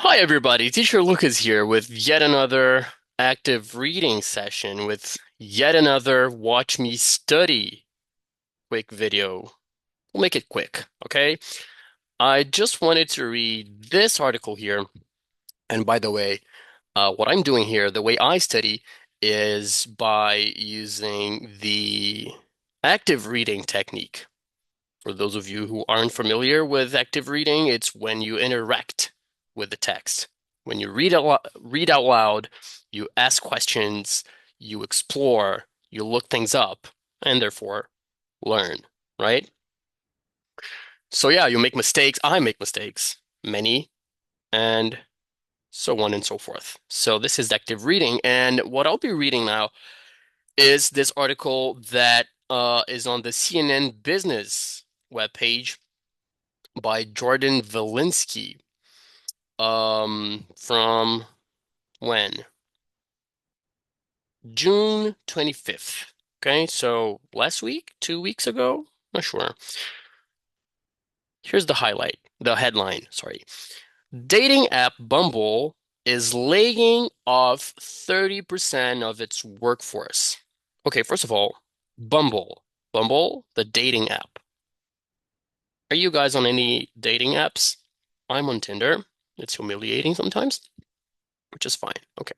Hi, everybody. Teacher Lucas here with yet another active reading session with yet another Watch Me Study quick video. We'll make it quick, okay? I just wanted to read this article here. And by the way, what I'm doing here, the way I study, is by using the active reading technique. For those of you who aren't familiar with active reading, it's when you interact with the text. When you read out loud, you ask questions, you explore, you look things up, and therefore learn, right? So yeah, you make mistakes, I make mistakes, many, and so on and so forth. So this is active reading, and what I'll be reading now is this article that is on the CNN Business webpage by Jordan Valinsky. From when? June 25th. Okay, so last week, 2 weeks ago? Not sure. Here's the headline, sorry. Dating app Bumble is laying off 30% of its workforce. Okay, first of all, Bumble. Bumble, the dating app. Are you guys on any dating apps? I'm on Tinder. It's humiliating sometimes, which is fine. Okay.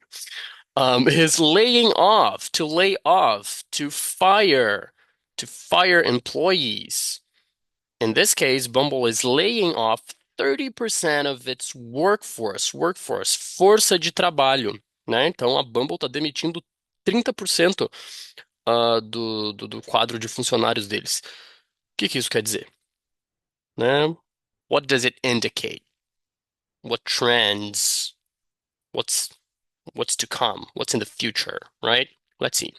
Is laying off, to lay off, to fire employees. In this case, Bumble is laying off 30% of its workforce, força de trabalho, né? Então a Bumble está demitindo 30% do quadro de funcionários deles. O que isso quer dizer, né? What does it indicate? What trends? What's what's to come? What's in the future, right? Let's see.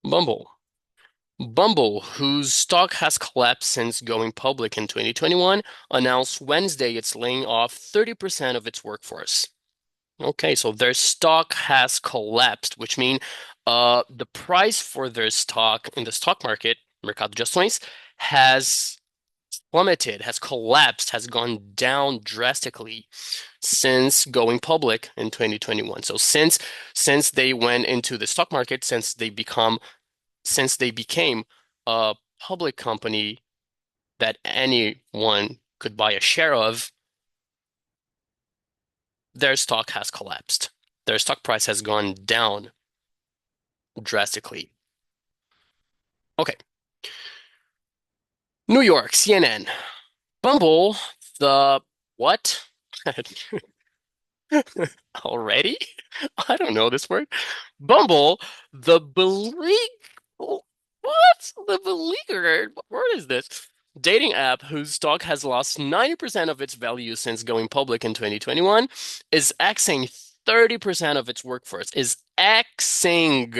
Bumble. Bumble, whose stock has collapsed since going public in 2021, announced Wednesday it's laying off 30% of its workforce. Okay, so their stock has collapsed, which means the price for their stock in the stock market, Mercado de Ações, has plummeted, has collapsed, has gone down drastically since going public in 2021. So since they went into the stock market, since they became a public company that anyone could buy a share of, their stock has collapsed. Their stock price has gone down drastically. Okay. New York, CNN. Bumble, the what? Already? I don't know this word. Bumble, the what? The beleaguered? What word is this? Dating app whose stock has lost 90% of its value since going public in 2021 is axing 30% of its workforce. Is axing.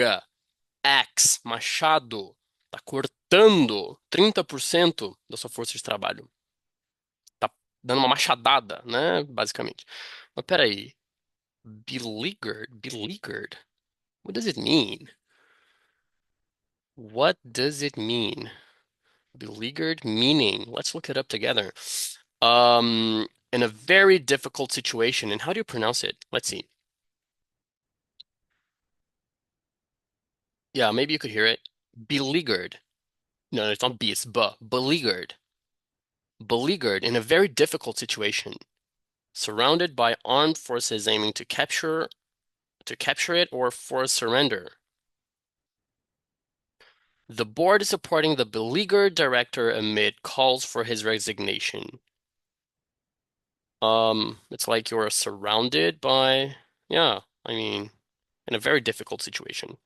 Axe, machado. Tá cortando 30% da sua força de trabalho. Tá dando uma machadada, né? Basicamente. Mas peraí. Beleaguered? Beleaguered? What does it mean? What does it mean? Beleaguered meaning. Let's look it up together. In a very difficult situation. And how do you pronounce it? Let's see. Yeah, maybe you could hear it. Beleaguered. No, it's not B, it's B. Beleaguered. Beleaguered in a very difficult situation. Surrounded by armed forces aiming to capture it or force surrender. The board is supporting the beleaguered director amid calls for his resignation. It's like you're surrounded by, yeah, I mean, in a very difficult situation.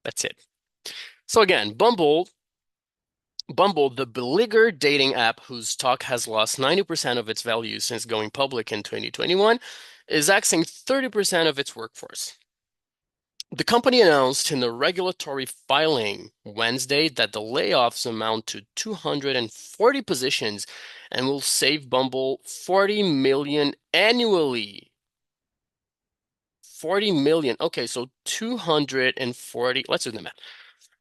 That's it. So again, Bumble, the beleaguered dating app whose stock has lost 90% of its value since going public in 2021, is axing 30% of its workforce. The company announced in the regulatory filing Wednesday that the layoffs amount to 240 positions and will save Bumble 40 million annually. 40 million. Okay, so 240. Let's do the math.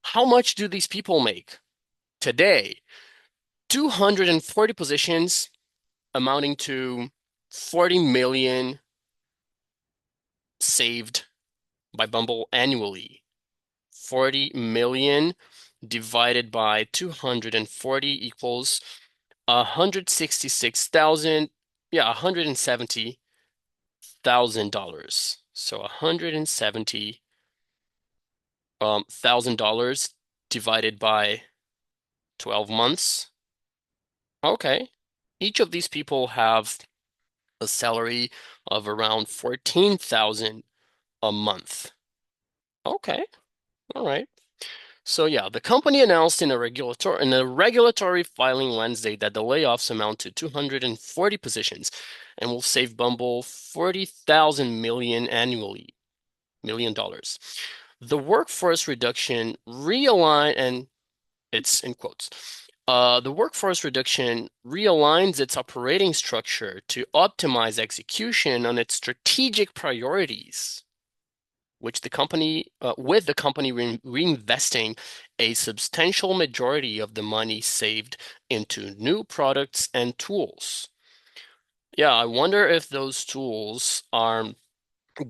How much do these people make today? 240 positions, amounting to 40 million saved by Bumble annually. 40 million divided by 240 equals 166,000, yeah, $170,000. So $170,000 divided by 12 months. Okay. Each of these people have a salary of around 14,000 a month. Okay. All right. So yeah, the company announced in a regulatory filing Wednesday that the layoffs amount to 240 positions and will save Bumble 40,000 million dollars. The workforce reduction realign and it's in quotes. The workforce reduction realigns its operating structure to optimize execution on its strategic priorities, which with the company reinvesting a substantial majority of the money saved into new products and tools. Yeah, I wonder if those tools are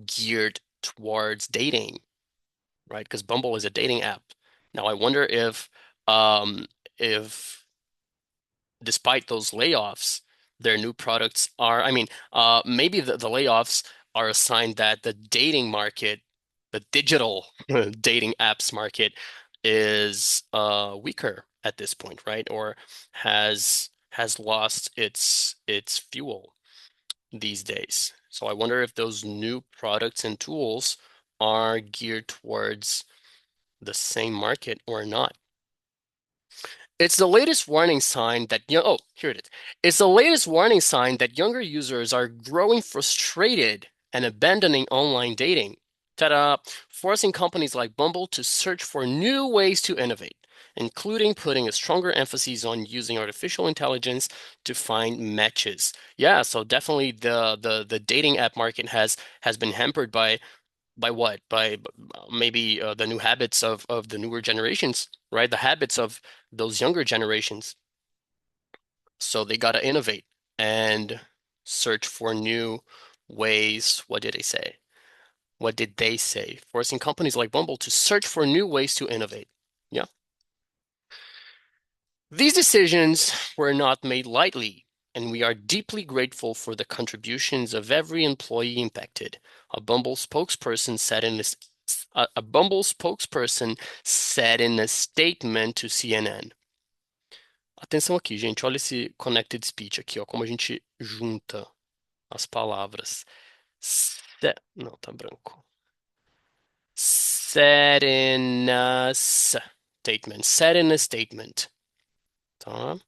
geared towards dating, right? Because Bumble is a dating app. Now, I wonder if despite those layoffs, their new products are, maybe the layoffs are a sign that the dating market, the digital dating apps market is weaker at this point, right? Or has lost its fuel these days. So I wonder if those new products and tools are geared towards the same market or not. It's the latest warning sign that oh, here it is. It's the latest warning sign that younger users are growing frustrated and abandoning online dating. Ta-da! Forcing companies like Bumble to search for new ways to innovate, including putting a stronger emphasis on using artificial intelligence to find matches. Yeah, so definitely the dating app market has been hampered by what? By maybe the new habits of the newer generations, right? The habits of those younger generations. So they got to innovate and search for new ways. What did they say? What did they say? Forcing companies like Bumble to search for new ways to innovate. Yeah. These decisions were not made lightly, and we are deeply grateful for the contributions of every employee impacted, a Bumble spokesperson said in this a Bumble spokesperson said in a statement to CNN. Atenção aqui, gente. Olha esse connected speech aqui, ó, como a gente junta as palavras. Não, tá branco. Said in a statement. Said in a statement. Tá?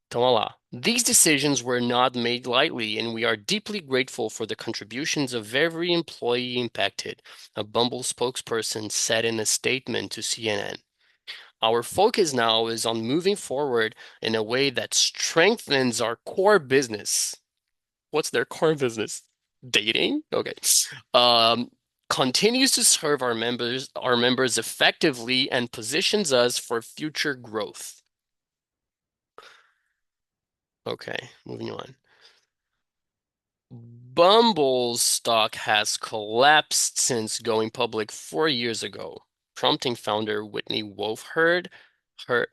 Então, olha lá. These decisions were not made lightly, and we are deeply grateful for the contributions of every employee impacted, a Bumble spokesperson said in a statement to CNN. Our focus now is on moving forward in a way that strengthens our core business. What's their core business? Dating? Okay. Um, Continues to serve our members effectively and positions us for future growth. Okay, moving on. Bumble's stock has collapsed since going public 4 years ago, prompting founder Whitney Wolf Herd to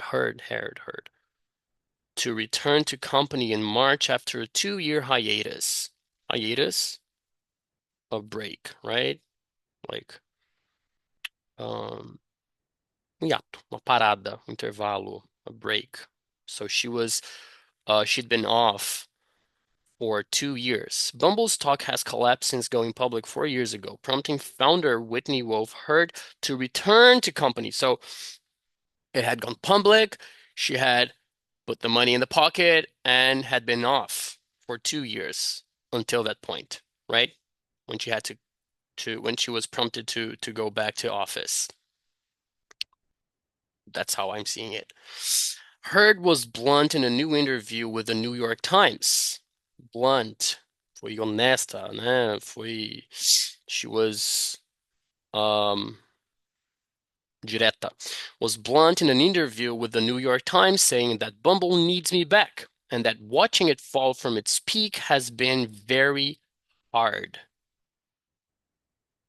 return to company in March after a 2-year hiatus. Hiatus? A break, right? Like, um, um hiato, uma parada, um intervalo, a break. So she'd been off for 2 years. Bumble's stock has collapsed since going public 4 years ago, prompting founder Whitney Wolf Herd to return to company. So it had gone public. She had put the money in the pocket and had been off for 2 years until that point, right? When she had to when she was prompted to go back to office. That's how I'm seeing it. Heard was blunt in a new interview with the New York Times. Blunt. Foi honesta, né? She was um direta. Was blunt in an interview with the New York Times saying that Bumble needs me back. and that watching it fall from its peak has been very hard.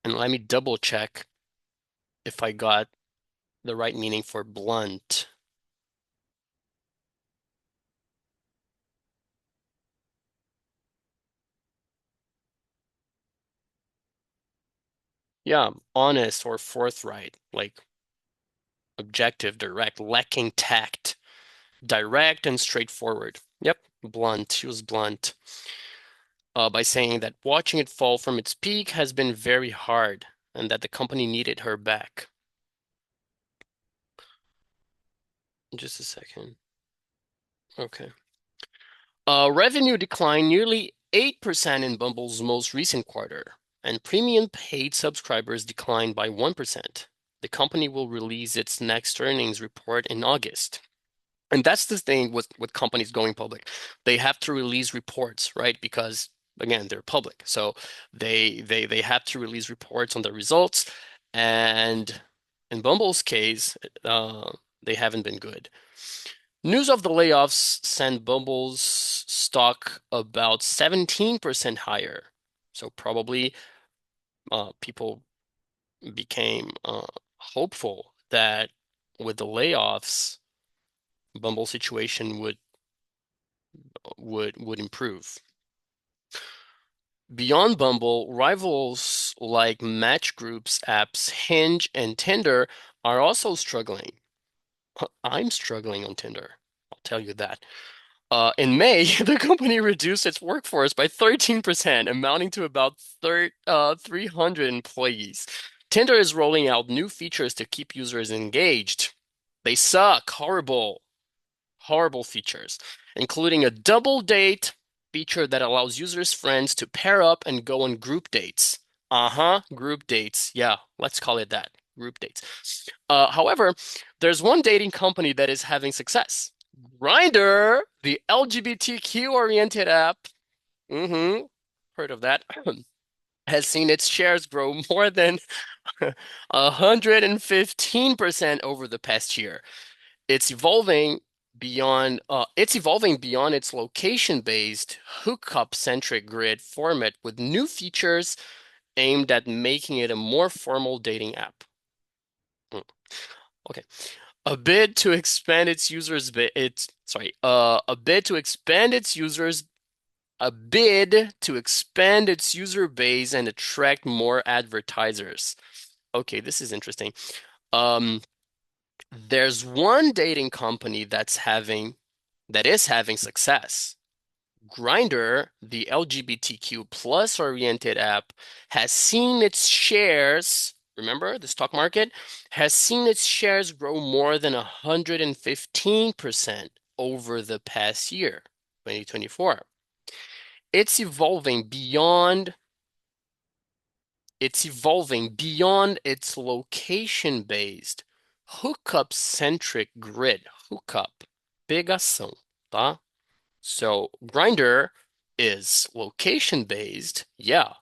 And let me double check if I got the right meaning for blunt. Yeah, honest or forthright, like objective, direct, lacking tact, direct and straightforward. Yep, blunt. She was blunt. By saying that watching it fall from its peak has been very hard and that the company needed her back. Just a second. Okay. Revenue declined nearly 8% in Bumble's most recent quarter, and premium paid subscribers declined by 1%. The company will release its next earnings report in August. And that's the thing with companies going public. They have to release reports, right? Because again, they're public. So they have to release reports on the results. And in Bumble's case, they haven't been good. News of the layoffs sent Bumble's stock about 17% higher. So probably people became hopeful that with the layoffs, Bumble situation would improve. Beyond Bumble, rivals like Match Group's apps Hinge and Tinder are also struggling. I'm struggling on Tinder. I'll tell you that. In May, the company reduced its workforce by 13%, amounting to about 300 employees. Tinder is rolling out new features to keep users engaged. They suck. Horrible. Horrible features, including a double date feature that allows users' friends to pair up and go on group dates. Uh-huh, group dates. Yeah, let's call it that. Group dates. However, there's one dating company that is having success. Grindr, the LGBTQ-oriented app, mm-hmm, heard of that, has seen its shares grow more than 115% over the past year. It's evolving beyond its location-based hookup-centric grid format with new features aimed at making it a more formal dating app. Mm, Okay. A bid to expand its users ba- it's sorry, a bid to expand its users a bid to expand its user base and attract more advertisers. Okay, this is interesting. Um, there's one dating company that is having success. Grindr, the LGBTQ plus oriented app, has seen its shares, remember the stock market, has seen its shares grow more than 115% over the past year, 2024. It's evolving beyond it's evolving beyond its location-based, hookup-centric grid, hookup, pegação, tá? So Grindr is location-based. Yeah.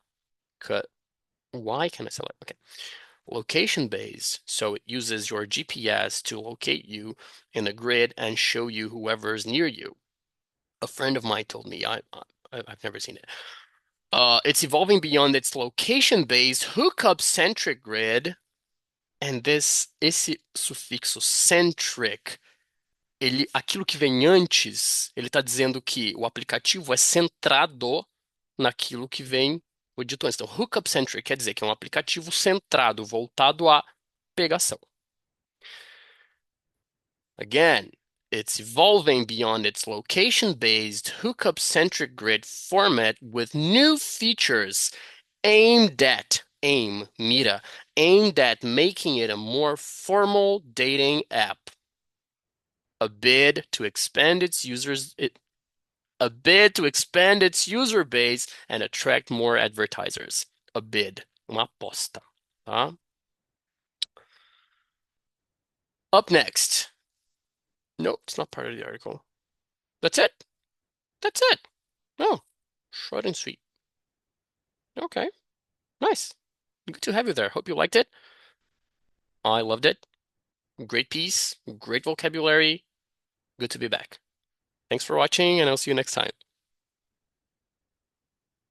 Why can I sell it? Okay. Location-based. So it uses your GPS to locate you in the grid and show you whoever's near you. A friend of mine told me. I've never seen it. It's evolving beyond its location-based hookup-centric grid, and esse sufixo centric, aquilo que vem antes, ele está dizendo que o aplicativo é centrado naquilo que vem o dito antes. Então, hookup-centric quer dizer que é um aplicativo centrado, voltado à pegação. Again, it's evolving beyond its location-based hookup-centric grid format with new features mira, aimed at making it a more formal dating app. A bid to expand its user base and attract more advertisers. A bid, uma aposta, tá? Up next. Nope, it's not part of the article. That's it. That's it. No, short and sweet. Okay, nice. Good to have you there. Hope you liked it. I loved it. Great piece, great vocabulary. Good to be back. Thanks for watching, and I'll see you next time.